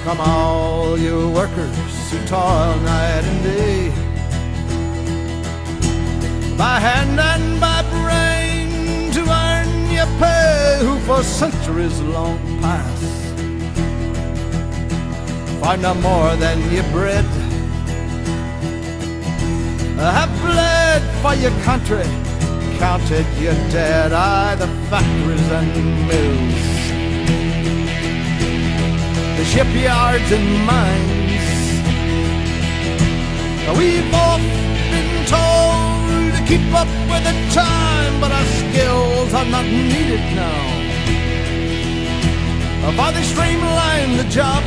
Come all you workers who toil night and day, by hand and by brain, to earn your pay, who for centuries long past find no more than your bread, have bled for your country, counted your dead. Aye, the factories and mills, the shipyards and mines, we've all been told to keep up with the time, but our skills are not needed now. For they streamline the job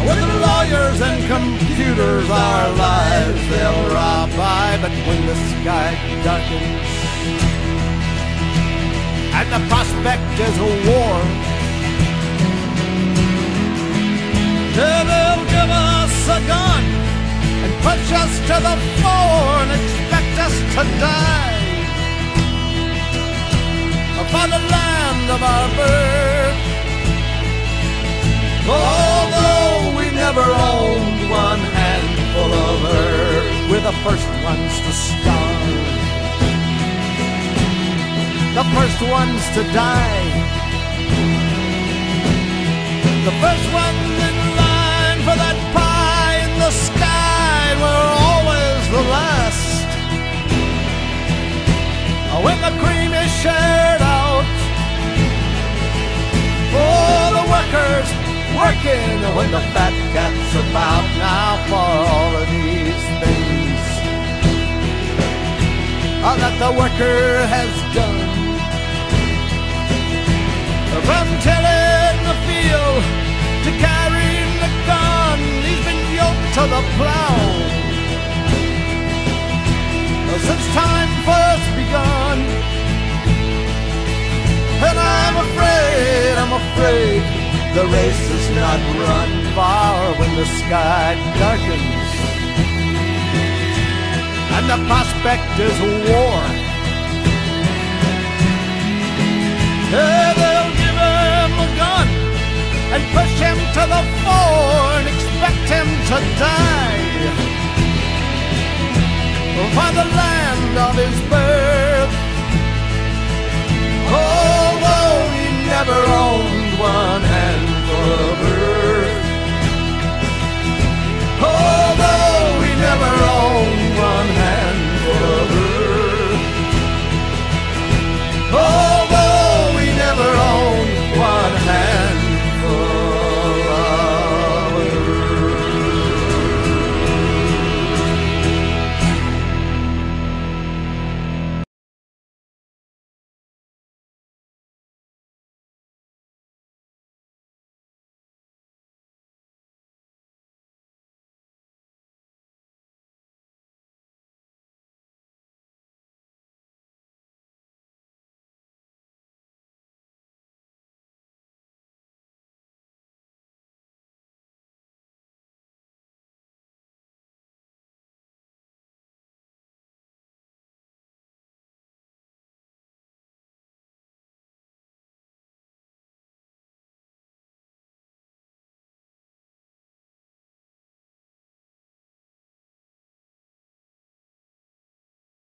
with the lawyers and computers, our lives they'll rob. Aye, but when the sky darkens and the prospect is a war, they'll give us a gun and push us to the floor and expect us to die for the land of our birth. Although we never owned one handful of earth, we're the first ones to starve, the first ones to die, the first ones in line for that pie in the sky. We're always the last when the cream is shared out for the workers working, when the fat cat's about. Now for all of these things that the worker has done, from tilling the field to carrying the gun, he's been yoked to the plow since time first begun. And I'm afraid the race is not run far when the sky darkens and the prospect is war. They'll give him a gun and push him to the fore and expect him to die for the land of his birth.